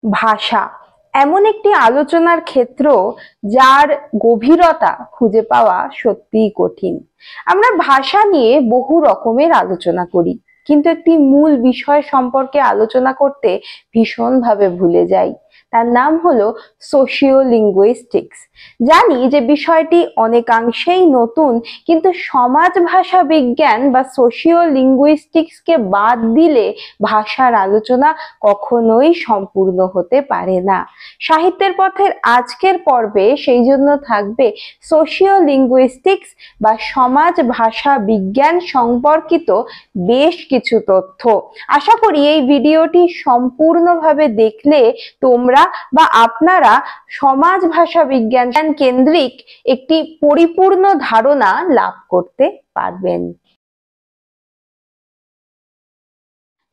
ভাষা এমন একটি আলোচনার ক্ষেত্র যার গভীরতা খুঁজে পাওয়া সত্যিই কঠিন। আমরা ভাষা নিয়ে বহু রকমের আলোচনা করি, কিন্তু একটি মূল বিষয় সম্পর্কে আলোচনা করতে ভীষণভাবে ভুলে যাই। তার নাম হলো সোশিও লিঙ্গুইস্টিক্স। জানি যে বিষয়টি অনেকাংশেই নতুন, কিন্তু সমাজ ভাষা বিজ্ঞান বা সোশিও লিঙ্গুইস্টিক্সকে বাদ দিলে ভাষার আলোচনা কখনোই সম্পূর্ণ হতে পারে না। সাহিত্যের পথের আজকের পর্বে সেই জন্য থাকবে সোশিও লিঙ্গুইস্টিক্স বা সমাজ ভাষা বিজ্ঞান সম্পর্কিত বেশ কিছু তথ্য। আশা করি এই ভিডিওটি সম্পূর্ণভাবে দেখলে তোমরা বা আপনারা সমাজ ভাষা বিজ্ঞান কেন্দ্রিক একটি পরিপূর্ণ ধারণা লাভ করতে পারবেন।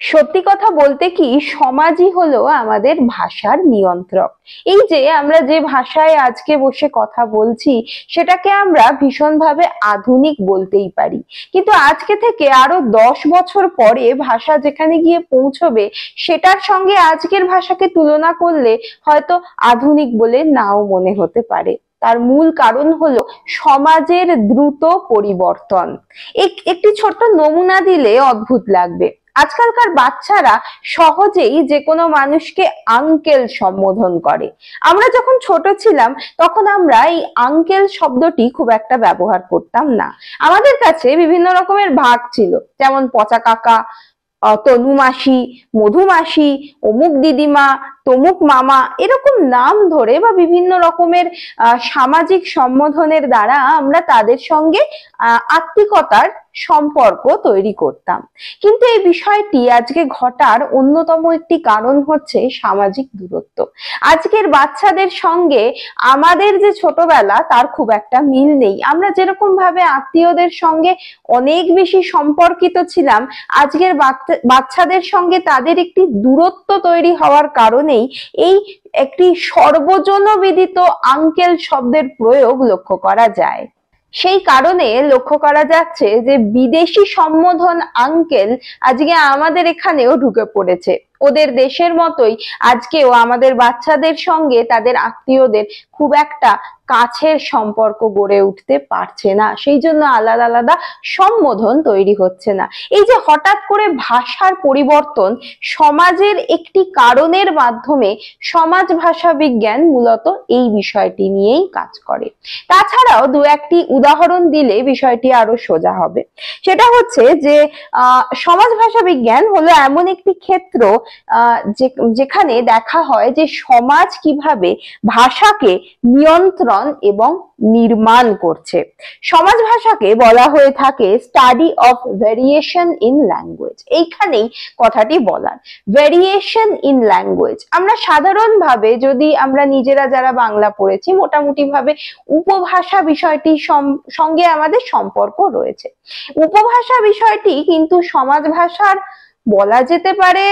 সত্যি কথা বলতে কি, সমাজই হলো আমাদের ভাষার নিয়ন্ত্রক। এই যে আমরা যে ভাষায় আজকে বসে কথা বলছি, সেটাকে আমরা ভীষণভাবে আধুনিক বলতেই পারি, কিন্তু আজকে থেকে আরো 10 বছর পরে ভাষা যেখানে গিয়ে পৌঁছবে, সেটার সঙ্গে আজকের ভাষাকে তুলনা করলে হয়তো আধুনিক বলে নাও মনে হতে পারে। তার মূল কারণ হলো সমাজের দ্রুত পরিবর্তন। একটি ছোট্ট নমুনা দিলে অদ্ভুত লাগবে। আজকালকার বাচ্চারা সহজেই যে কোনো মানুষকে আঙ্কেল সম্বোধন করে। আমরা যখন ছোট ছিলাম তখন আমরা এই আঙ্কেল শব্দটি খুব একটা ব্যবহার করতাম না। আমাদের কাছে বিভিন্ন রকমের ভাগ ছিল, যেমন পচা কাকা, তনু মাসি, মধু মাসি, অমুক দিদিমা, তমুক মামা, এরকম নাম ধরে বা বিভিন্ন রকমের সামাজিক সম্বোধনের দ্বারা আমরা তাদের সঙ্গে আত্মিকতার সম্পর্ক তৈরি করতাম। কিন্তু এই বিষয়টি আজকে ঘটার অন্যতম একটি কারণ হচ্ছে সামাজিক দূরত্ব। আজকের বাচ্চাদের সঙ্গে আমাদের যে ছোটবেলা, তার খুব একটা মিল নেই। আমরা যেরকম ভাবে আত্মীয়দের সঙ্গে অনেক বেশি সম্পর্কিত ছিলাম, আজকের বাচ্চাদের সঙ্গে তাদের একটি দূরত্ব তৈরি হওয়ার কারণেই এই একটি সর্বজনবিদিত আঙ্কেল শব্দের প্রয়োগ লক্ষ্য করা যায়। সেই কারণে লক্ষ্য করা যাচ্ছে যে বিদেশি সম্বোধন আঙ্কেল আজকে আমাদের এখানেও ঢুকে পড়েছে। ওদের দেশের মতোই আজকেও আমাদের বাচ্চাদের সঙ্গে তাদের আত্মীয়দের খুব একটা কাছের সম্পর্ক গড়ে উঠতে পারছে না, সেই জন্য আলাদা আলাদা সম্বোধন তৈরি হচ্ছে না। এই যে হঠাৎ করে ভাষার পরিবর্তন, সমাজের একটি কারণের মাধ্যমে সমাজ ভাষা বিজ্ঞান মূলত এই বিষয়টি নিয়েই কাজ করে। তাছাড়াও দু একটি উদাহরণ দিলে বিষয়টি আরো সোজা হবে। সেটা হচ্ছে যে সমাজ ভাষা বিজ্ঞান হলো এমন একটি ক্ষেত্র যেখানে দেখা হয় যে সমাজ কিভাবে ভাষাকে নিয়ন্ত্রণ এবং নির্মাণ করছে। সমাজ ভাষাকে বলা হয়ে থাকে study of variation in language. এইখানেই কথাটি বলার, ভেরিয়েশন ইন ল্যাঙ্গুয়েজ। আমরা সাধারণভাবে যদি আমরা নিজেরা যারা বাংলা পড়েছি, মোটামুটি ভাবে উপভাষা বিষয়টির সঙ্গে আমাদের সম্পর্ক রয়েছে। উপভাষা বিষয়টি কিন্তু সমাজ ভাষার বলা যেতে পারে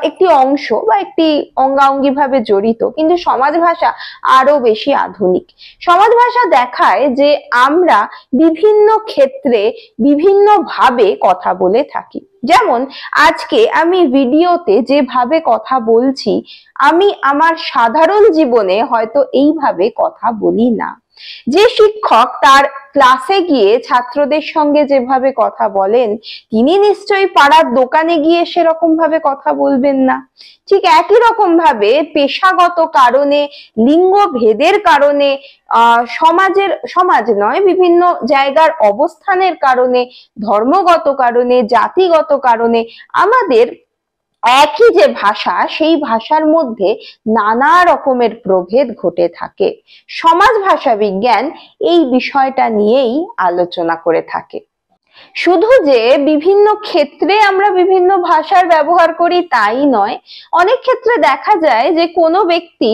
একটি অংশ বা একটি অঙ্গাঙ্গি ভাবে জড়িত, কিন্তু সমাজ ভাষা আরো বেশি আধুনিক। সমাজ ভাষা দেখায় যে আমরা বিভিন্ন ক্ষেত্রে বিভিন্ন ভাবে কথা বলে থাকি। যেমন আজকে আমি ভিডিওতে যেভাবে কথা বলছি, আমি আমার সাধারণ জীবনে হয়তো এইভাবে কথা বলি না। যে শিক্ষক তার ক্লাসে গিয়ে ছাত্রদের সঙ্গে যেভাবে কথা বলেন, তিনি নিশ্চয়ই পাড়ার দোকানে গিয়ে সেরকম ভাবে কথা বলবেন না। ঠিক একই রকম ভাবে পেশাগত কারণে, লিঙ্গ ভেদের কারণে, সমাজ নয়, বিভিন্ন জায়গার অবস্থানের কারণে, ধর্মগত কারণে, জাতিগত কারণে আমাদের একই যে ভাষা, সেই ভাষার মধ্যে নানা রকমের প্রভেদ ঘটে থাকে। সমাজ ভাষা বিজ্ঞান এই বিষয়টা নিয়েই আলোচনা করে থাকে। শুধু যে বিভিন্ন ক্ষেত্রে আমরা বিভিন্ন ভাষার ব্যবহার করি তাই নয়, অনেক ক্ষেত্রে দেখা যায় যে কোনো ব্যক্তি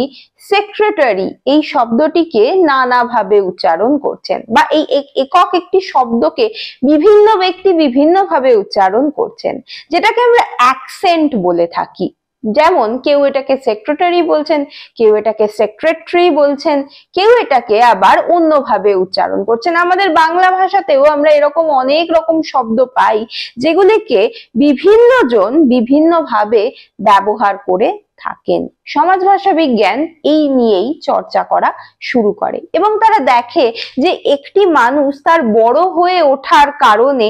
সেক্রেটারি এই শব্দটিকে নানাভাবে উচ্চারণ করছেন, বা এই একক একটি শব্দকে বিভিন্ন ব্যক্তি বিভিন্নভাবে উচ্চারণ করছেন, যেটাকে আমরা অ্যাকসেন্ট বলে থাকি। যেমন কেউ এটাকে সেক্রেটারি বলছেন, কেউ এটাকে সেক্রেটারি বলছেন, কেউ এটাকে আবার অন্যভাবে উচ্চারণ করছেন। আমাদের বাংলা ভাষাতেও আমরা এরকম অনেক রকম শব্দ পাই, যেগুলিকে বিভিন্ন জন বিভিন্নভাবে ব্যবহার করে থাকেন। সমাজ ভাষা বিজ্ঞান এই নিয়েই চর্চা করা শুরু করে এবং তারা দেখে যে একটি মানুষ তার বড় হয়ে ওঠার কারণে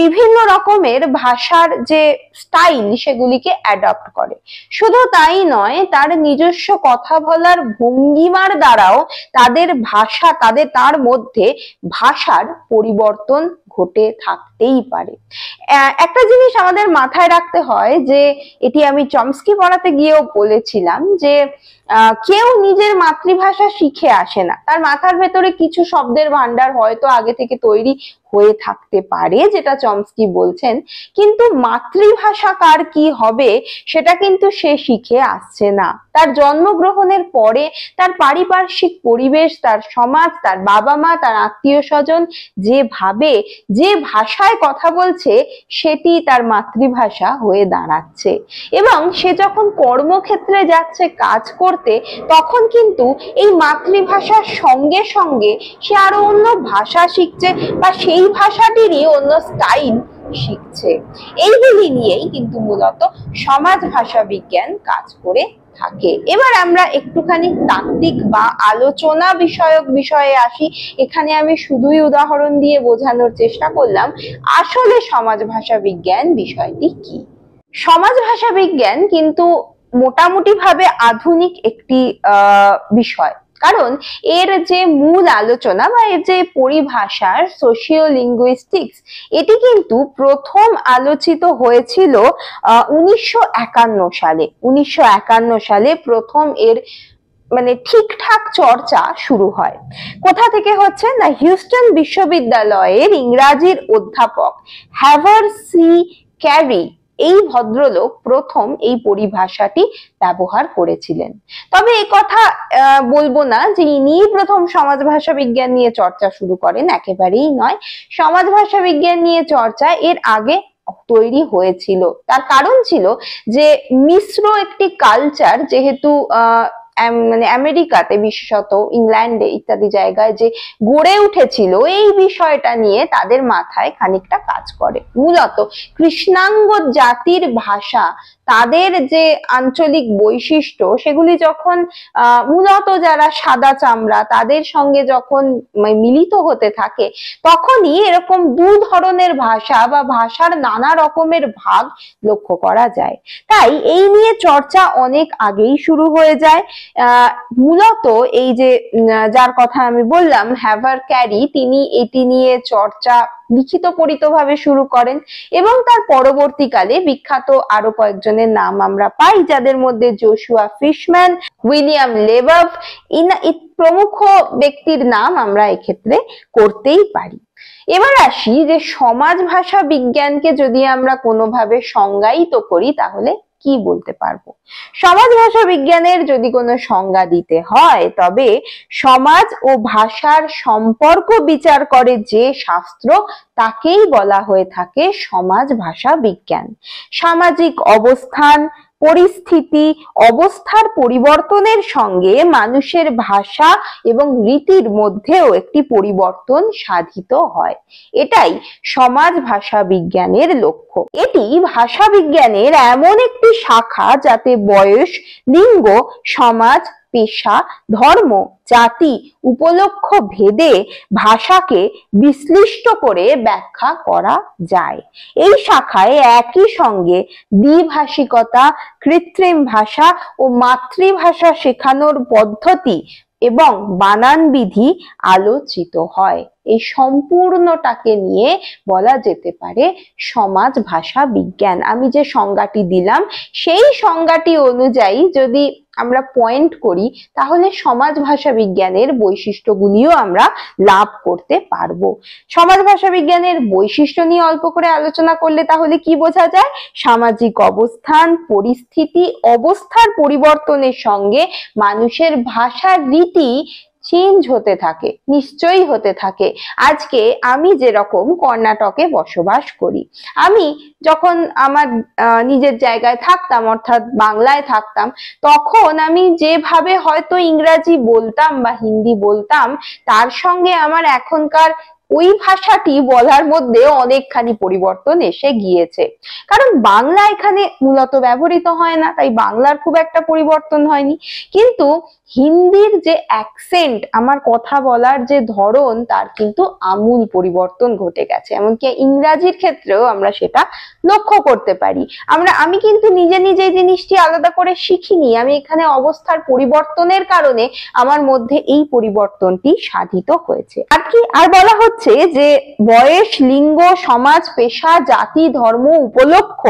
বিভিন্ন রকমের ভাষার যে স্টাইল সেগুলিকে অ্যাডপ্ট করে। শুধু তাই নয়, তার নিজস্ব কথা বলার ভঙ্গিমার দ্বারাও তার মধ্যে ভাষার পরিবর্তন ঘটে থাকতেই পারে। একটা জিনিস আমাদের মাথায় রাখতে হয় যে এটি আমি চমস্কি পড়াতে গিয়েও বলেছিলাম যে কেউ নিজের মাতৃভাষা শিখে আসে না। তার মাথার ভেতরে কিছু শব্দের ভান্ডার হয়তো আগে থেকে তৈরি হয়ে থাকতে পারে, যেটা চমস্কি বলছেন, কিন্তু মাতৃভাষা কার কি হবে সেটা কিন্তু সে শিখে আসছে না। তার জন্মগ্রহণের পরে তার পারিপার্শ্বিক পরিবেশ, তার সমাজ, তার বাবা মা, তার আত্মীয় স্বজন যে ভাষায় কথা বলছে সেটি তার মাতৃভাষা হয়ে দাঁড়াচ্ছে। এবং সে যখন কর্মক্ষেত্রে যাচ্ছে কাজ করতে, তখন কিন্তু এই মাতৃভাষার সঙ্গে সঙ্গে সে আরো অন্য ভাষা শিখছে বা সেই ভাষাটিরই অন্য স্টাইল শিখছে। এইগুলি নিয়েই কিন্তু মূলত সমাজ ভাষা বিজ্ঞান কাজ করে থাকে। এবার আমরা একটুখানি তাত্ত্বিক বা আলোচনা বিষয়ক বিষয়ে আসি। এখানে আমি শুধুই উদাহরণ দিয়ে বোঝানোর চেষ্টা করলাম আসলে সমাজ ভাষা বিজ্ঞান বিষয়টি কি। সমাজ ভাষা বিজ্ঞান কিন্তু মোটামুটি ভাবে আধুনিক একটি বিষয়, কারণ এর যে মূল আলোচনা বা এর যে পরিভাষার সোশিওলিঙ্গুইস্টিক্স, এটি কিন্তু প্রথম আলোচিত হয়েছিল 1951 সালে। 1951 সালে প্রথম এর ঠিকঠাক চর্চা শুরু হয়। কোথা থেকে হচ্ছে না, হিউস্টন বিশ্ববিদ্যালয়ের ইংরাজির অধ্যাপক হ্যাভার সি ক্যারি, এই ভদ্রলোক প্রথম এই পরিভাষাটি ব্যবহার করেছিলেন। তবে এই কথা বলবো না যে ইনি প্রথম সমাজ ভাষা বিজ্ঞান নিয়ে চর্চা শুরু করেন, একেবারেই নয়। সমাজ ভাষা বিজ্ঞান নিয়ে চর্চা এর আগে তৈরি হয়েছিল। তার কারণ ছিল যে মিশ্র একটি কালচার যেহেতু আমেরিকাতে, বিশেষত ইংল্যান্ডে ইত্যাদি জায়গায় যে গড়ে উঠেছিল, এই বিষয়টা নিয়ে তাদের মাথায় খানিকটা কাজ করে। মূলত কৃষ্ণাঙ্গ জাতির ভাষা, তাদের যে আঞ্চলিক বৈশিষ্ট্য, সেগুলি যখন মূলত যারা সাদা চামড়া তাদের সঙ্গে যখন মিলিত হতে থাকে, তখনই এরকম দু ধরনের ভাষা বা ভাষার নানা রকমের ভাগ লক্ষ্য করা যায়। তাই এই নিয়ে চর্চা অনেক আগেই শুরু হয়ে যায়। মূলত এই যে যার কথা আমি বললাম হ্যাভার ক্যারি, তিনি এটি নিয়ে চর্চা লিখিত পরিতভাবে শুরু করেন এবং তার পরবর্তীকালে বিখ্যাত আরো কয়েকজনের নাম আমরা পাই, যাদের মধ্যে জোশুয়া ফিশম্যান, উইলিয়াম লেবাভ প্রমুখ ব্যক্তির নাম আমরা এক্ষেত্রে করতেই পারি। এবার আসি যে সমাজ ভাষা বিজ্ঞানকে যদি আমরা কোনোভাবে সংজ্ঞায়িত করি তাহলে কি বলতে পারবো। সমাজ ভাষা বিজ্ঞানের যদি কোনো সংজ্ঞা দিতে হয়, তবে সমাজ ও ভাষার সম্পর্ক বিচার করে যে শাস্ত্র, তাকেই বলা হয়ে থাকে সমাজ ভাষা বিজ্ঞান। সামাজিক অবস্থান, পরিস্থিতি, অবস্থার পরিবর্তনের সঙ্গে মানুষের ভাষা এবং রীতির মধ্যেও একটি পরিবর্তন সাধিত হয়। এটাই সমাজ ভাষা বিজ্ঞানের লক্ষ্য। এটি ভাষা বিজ্ঞানের এমন একটি শাখা যাতে বয়স, লিঙ্গ, সমাজ, পেশা, ধর্ম, জাতি, উপলক্ষ ভেদে ভাষাকে বিশ্লিষ্ট করে ব্যাখ্যা করা যায়। এই শাখায় একই সঙ্গে দ্বিভাষিকতা, কৃত্রিম ভাষা ও মাতৃভাষা শেখানোর পদ্ধতি এবং বানান বিধি আলোচিত হয়। এই সম্পূর্ণটাকে নিয়ে বলা যেতে পারে সমাজ ভাষা বিজ্ঞান। আমি যে সংজ্ঞাটি দিলাম সেই সংজ্ঞাটি অনুযায়ী যদি আমরা পয়েন্ট করি, তাহলে সমাজ ভাষা বিজ্ঞানের বৈশিষ্ট্যগুলিও আমরা লাভ করতে পারবো। সমাজ ভাষা বিজ্ঞানের বৈশিষ্ট্য নিয়ে অল্প করে আলোচনা করলে তাহলে কি বোঝা যায়? সামাজিক অবস্থান, পরিস্থিতি, অবস্থার পরিবর্তনের সঙ্গে মানুষের ভাষার রীতি চেঞ্জ হতে থাকে, নিশ্চয়ই হতে থাকে। আজকে আমি যেরকম কর্ণাটকে বসবাস করি, আমি যখন আমার নিজের জায়গায় থাকতাম, অর্থাৎ বাংলায় থাকতাম, তখন আমি যেভাবে হয়তো ইংরাজি বলতাম বা হিন্দি বলতাম, তার সঙ্গে আমার এখনকার ওই ভাষাটি বলার মধ্যে অনেকখানি পরিবর্তন এসে গিয়েছে। কারণ বাংলা এখানে মূলত ব্যবহৃত হয় না, তাই বাংলার খুব একটা পরিবর্তন হয়নি। কিন্তু হিন্দির যে অ্যাকসেন্ট, আমার কথা বলার যে ধরন, তার কিন্তু আমূল পরিবর্তন ঘটে গেছে। এমনকি ইংরাজির ক্ষেত্রেও আমরা সেটা লক্ষ্য করতে পারি। আমি কিন্তু নিজে নিজে জিনিসটি আলাদা করে শিখিনি, আমি এখানে অবস্থার পরিবর্তনের কারণে আমার মধ্যে এই পরিবর্তনটি সাধিত হয়েছে। আর বলা হচ্ছে যে বয়স, লিঙ্গ, সমাজ, পেশা, জাতি, ধর্ম, উপলক্ষ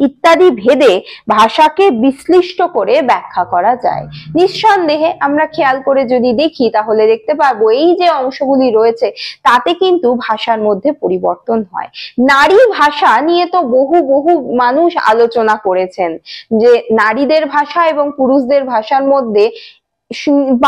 ইত্যাদি ভেদে ভাষাকে বিশ্লিষ্ট করে ব্যাখ্যা করা যায়। নিঃসন্দেহে আমরা খেয়াল করে যদি দেখি তাহলে দেখতে পাবো এই যে অংশগুলি রয়েছে তাতে কিন্তু ভাষার মধ্যে পরিবর্তন হয়। নারী ভাষা নিয়ে তো বহু বহু মানুষ আলোচনা করেছেন যে নারীদের ভাষা এবং পুরুষদের ভাষার মধ্যে,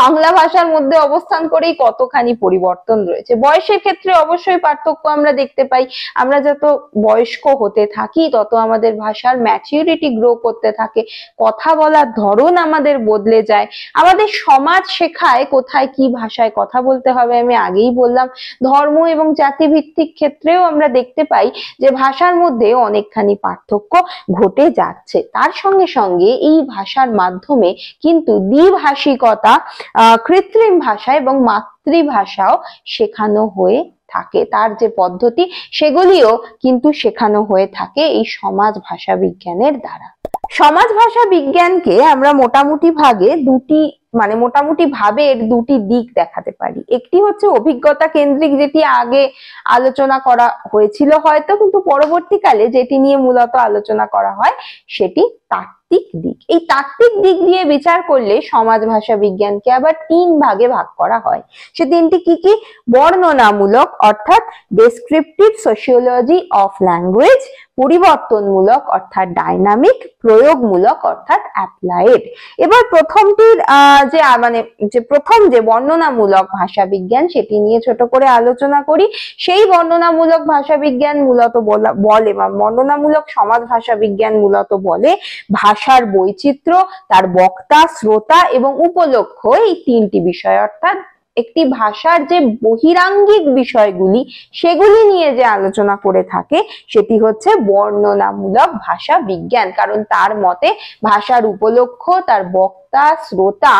বাংলা ভাষার মধ্যে অবস্থান করেই কতখানি পরিবর্তন রয়েছে। বয়সের ক্ষেত্রে অবশ্যই পার্থক্য আমরা দেখতে পাই। আমরা যত বয়স্ক হতে থাকি তত আমাদের ভাষার ম্যাচিউরিটি গ্রো করতে থাকে, কথা বলার ধরন আমাদের বদলে যায়। আমাদের সমাজ শেখায় কোথায় কি ভাষায় কথা বলতে হবে, আমি আগেই বললাম। ধর্ম এবং জাতিভিত্তিক ক্ষেত্রেও আমরা দেখতে পাই যে ভাষার মধ্যে অনেকখানি পার্থক্য ঘটে যাচ্ছে। তার সঙ্গে সঙ্গে এই ভাষার মাধ্যমে কিন্তু দ্বিভাষিকতা, কৃত্রিম ভাষা এবং মাতৃভাষাও শেখানো হয়ে থাকে। তার যে পদ্ধতি সেগুলিও কিন্তু শেখানো হয়ে থাকে এই সমাজ ভাষা বিজ্ঞানের দ্বারা। সমাজ ভাষা বিজ্ঞানকে আমরা মোটামুটি ভাবে এর দুটি দিক দেখাতে পারি। একটি হচ্ছে অভিজ্ঞতা কেন্দ্রিক, যেটি আগে আলোচনা করা হয়েছিল হয়তো, কিন্তু পরবর্তীকালে যেটি নিয়ে মূলত আলোচনা করা হয় সেটি তাত্ত্বিক দিক। এই তাত্ত্বিক দিক দিয়ে বিচার করলে সমাজ ভাষা বিজ্ঞানকে আবার 3 ভাগে ভাগ করা হয়। সে 3টি কি কি? বর্ণনামূলক অর্থাৎ ডেসক্রিপটিভ সোশিওলজি অফ ল্যাঙ্গুয়েজ, পরিবর্তনমূলক অর্থাৎ ডাইনামিক, প্রয়োগমূলক অর্থাৎ অ্যাপ্লাইড। এবার প্রথমটির প্রথম যে বর্ণনামূলক ভাষা বিজ্ঞান সেটি নিয়ে ছোট করে আলোচনা করি। সেই বর্ণনামূলক ভাষা বিজ্ঞান মূলত বলে বা বর্ণনামূলক সমাজ ভাষা বিজ্ঞান মূলত বলে ভাষার বৈচিত্র্য, তার বক্তা, শ্রোতা এবং উপলক্ষ, এই 3টি বিষয়, অর্থাৎ একটি ভাষার যে বহিরাঙ্গিক বিষয়গুলি সেগুলি নিয়ে যে আলোচনা করে থাকে সেটি হচ্ছে বর্ণনামূলক ভাষা বিজ্ঞান। কারণ তার মতে ভাষার উপলক্ষ, তার বক্তা, শ্রোতা,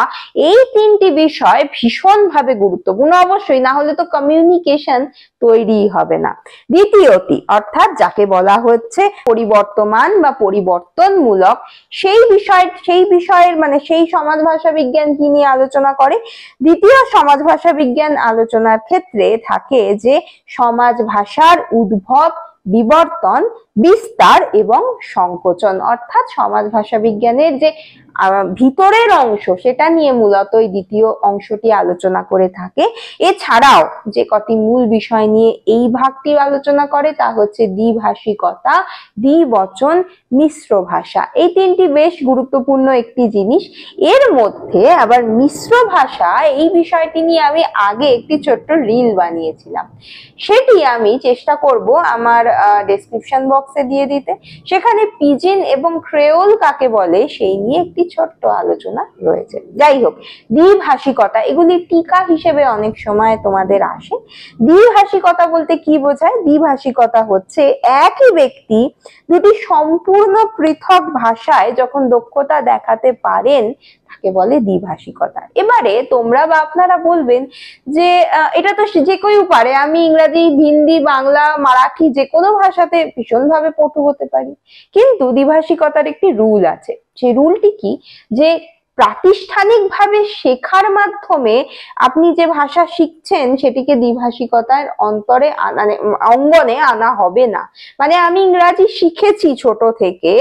এই 3টি বিষয় ভীষণভাবে গুরুত্বপূর্ণ। অবশ্যই, না হলে তো কমিউনিকেশন তৈরি হবে না। দ্বিতীয়টি অর্থাৎ যাকে বলা হচ্ছে পরিবর্তমান বা পরিবর্তনমূলক, সেই সমাজ ভাষা বিজ্ঞান কি নিয়ে আলোচনা করে? দ্বিতীয় সমাজ ভাষা বিজ্ঞান আলোচনার ক্ষেত্রে থাকে যে সমাজ ভাষার উদ্ভব, বিবর্তন, বিস্তার এবং সংকোচন, অর্থাৎ সমাজ ভাষা বিজ্ঞানের যে ভিতরের অংশ সেটা নিয়ে মূলত এই দ্বিতীয় অংশটি আলোচনা করে থাকে। এছাড়াও যে কটি মূল বিষয় নিয়ে এই ভাগটি আলোচনা করে তা হচ্ছে দ্বিভাষিকতা, দ্বিবচন, মিশ্র ভাষা। এই 3টি বেশ গুরুত্বপূর্ণ একটি জিনিস। এর মধ্যে আবার মিশ্র ভাষা, এই বিষয়টি নিয়ে আমি আগে একটি ছোট্ট রিল বানিয়েছিলাম, সেটি আমি চেষ্টা করব আমার ডেসক্রিপশন বক্সে দিয়ে দিতে। সেখানে পিজিন এবং ক্রেওল কাকে বলে সেই নিয়ে একটি ছোট্ট আলোচনা রয়েছে। যাই হোক, দ্বিভাষিকতা, এগুলি টিকা হিসেবে অনেক সময় তোমাদের আসে। দ্বিভাষিকতা বলতে কি বোঝায়? দ্বিভাষিকতা হচ্ছে একই ব্যক্তি দুটি সম্পূর্ণ পৃথক ভাষায় যখন দক্ষতা দেখাতে পারেন তাকে বলে দ্বিভাষিকতা। এবারে তোমরা বা আপনারা বলবেন যে এটা তো যে কেউ পারে, আমি ইংরেজি, হিন্দি, বাংলা, মারাঠি যে কোনো ভাষাতে ভীষণভাবে পটু হতে পারি। কিন্তু দ্বিভাষিকতার একটি রুল আছে। সেই রুলটি কি? যে প্রাতিষ্ঠানিকভাবে শেখার মাধ্যমে আপনি যে ভাষা শিখছেন সেটিকে দ্বিভাষিকতার অঙ্গনে আনা হবে না। মানে আমি ইংরাজি শিখেছি ছোট থেকে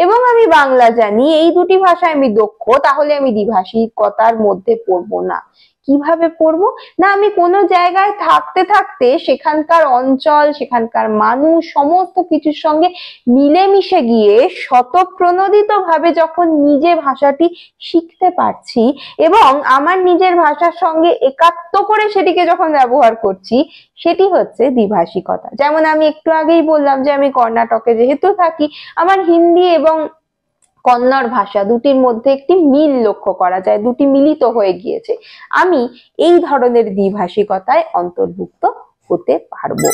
এবং আমি বাংলা জানি, এই দুটি ভাষায় আমি দক্ষ, তাহলে আমি দ্বিভাষিকতার মধ্যে পড়বো না। কিভাবে পড়বো? না, আমি কোনো জায়গায় থাকতে থাকতে সেখানকার অঞ্চল, সেখানকার মানুষ, সমস্ত কিছুর সঙ্গে মিলেমিশে গিয়ে স্বতঃপ্রণোদিত ভাবে যখন নিজে ভাষাটি শিখতে পারছি এবং আমার নিজের ভাষার সঙ্গে একাত্ম করে সেটিকে যখন ব্যবহার করছি, সেটি হচ্ছে দ্বিভাষিকতা। যেমন আমি একটু আগেই বললাম যে আমি কর্ণাটকে যেহেতু থাকি, আমার হিন্দি এবং কন্নড় ভাষা দুটির মধ্যে একটি মিল লক্ষ্য করা যায়, দুটি মিলিত হয়ে গিয়েছে। আমি এই ধরনের দ্বিভাষিকতায় অন্তর্ভুক্ত হতে পারবো।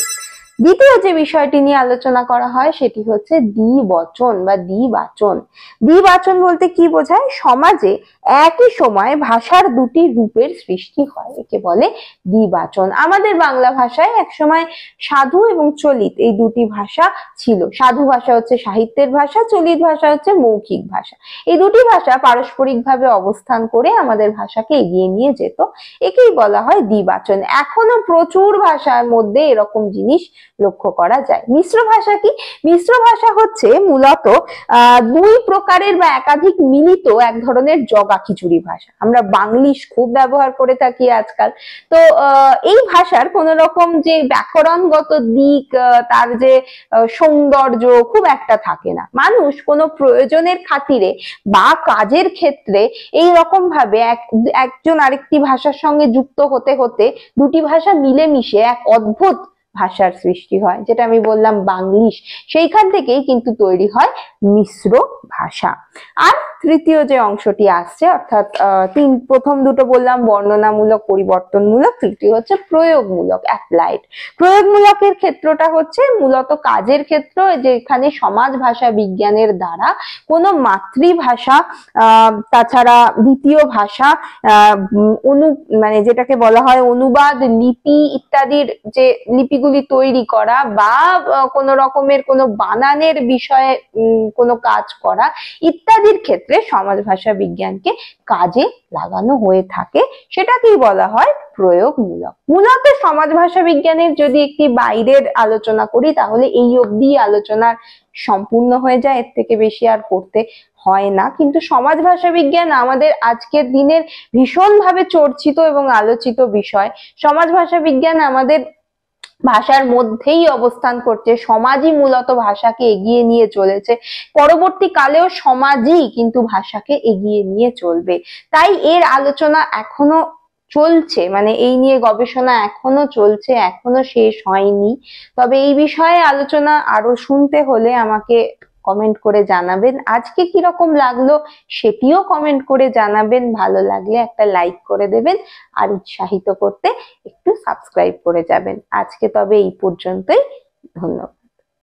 দ্বিতীয় যে বিষয়টি নিয়ে আলোচনা করা হয় সেটি হচ্ছে দ্বিবচন বা দ্বিবাচন। দ্বিবাচন বলতে কি বোঝায়? সমাজে একই সময় ভাষার দুটি রূপের সৃষ্টি হয়, একে বলে দ্বিবাচন। আমাদের বাংলা ভাষায় একসময় সাধু এবং চলিত এই দুটি ভাষা ছিল। সাধু ভাষা হচ্ছে সাহিত্যের ভাষা, চলিত ভাষা হচ্ছে মৌখিক ভাষা। এই দুটি ভাষা পারস্পরিকভাবে অবস্থান করে আমাদের ভাষাকে এগিয়ে নিয়ে যেত, একেই বলা হয় দ্বিবাচন। এখনো প্রচুর ভাষার মধ্যে এরকম জিনিস লক্ষ্য করা যায়। মিশ্র ভাষা কি? মিশ্র ভাষা হচ্ছে মূলত দুই প্রকারের বা একাধিক মিলিত এক ধরনের জগা খিচুড়ি ভাষা। আমরা বাংলিশ খুব ব্যবহার করে থাকি আজকাল। তো এই ভাষার কোন রকম যে ব্যাকরণগত দিক, তার যে সৌন্দর্য খুব একটা থাকে না। মানুষ কোনো প্রয়োজনের খাতিরে বা কাজের ক্ষেত্রে এই রকম ভাবে একজন আরেকটি ভাষার সঙ্গে যুক্ত হতে হতে দুটি ভাষা মিলেমিশে এক অদ্ভুত ভাষার সৃষ্টি হয়, যেটা আমি বললাম বাংলিশ। সেইখান থেকেই কিন্তু তৈরি হয় মিশ্র ভাষা। আর তৃতীয় যে অংশটি আসছে, অর্থাৎ প্রথম দুটো বললাম বর্ণনামূলক পরিবর্তনমূলক, তৃতীয় হচ্ছে প্রয়োগমূলক অ্যাপ্লাইড। প্রয়োগমূলকের ক্ষেত্রটা হচ্ছে মূলত কাজের ক্ষেত্র, যেখানে সমাজ ভাষা বিজ্ঞানের দ্বারা কোনো মাতৃভাষা তাছাড়া দ্বিতীয় ভাষা মানে যেটাকে বলা হয় অনুবাদ, লিপি ইত্যাদির যে লিপিগুলি তৈরি করা বা কোন রকমের কোনো বানানের বিষয়ে কোনো কাজ করা ইত্যাদির ক্ষেত্রে সমাজ ভাষা বিজ্ঞানকে কাজে লাগানো হয়ে থাকে, সেটাকেই বলা হয় প্রয়োগমূলক। মূলত সমাজ ভাষা বিজ্ঞানের যদি একটি বাইরের আলোচনা করি তাহলে এই অবধি আলোচনার সম্পূর্ণ হয়ে যায়, এর থেকে বেশি আর করতে হয় না। কিন্তু সমাজ ভাষা বিজ্ঞান আমাদের আজকের দিনের ভীষণভাবে চর্চিত এবং আলোচিত বিষয়। সমাজ ভাষা বিজ্ঞান আমাদের ভাষার মধ্যেই অবস্থান করছে, সমাজই মূলত ভাষাকে এগিয়ে নিয়ে চলেছে, পরবর্তীকালেও সমাজই কিন্তু ভাষাকে এগিয়ে নিয়ে চলবে। তাই এর আলোচনা এখনো চলছে, মানে এই নিয়ে গবেষণা এখনো চলছে, এখনো শেষ হয়নি। তবে এই বিষয়ে আলোচনা আরো শুনতে হলে আমাকে কমেন্ট করে জানাবেন। আজকে কিরকম লাগলো সেটিও কমেন্ট করে জানাবেন। ভালো লাগলে একটা লাইক করে দেবেন, আর উৎসাহিত করতে একটু সাবস্ক্রাইব করে যাবেন। আজকে তবে এই পর্যন্তই, ধন্যবাদ।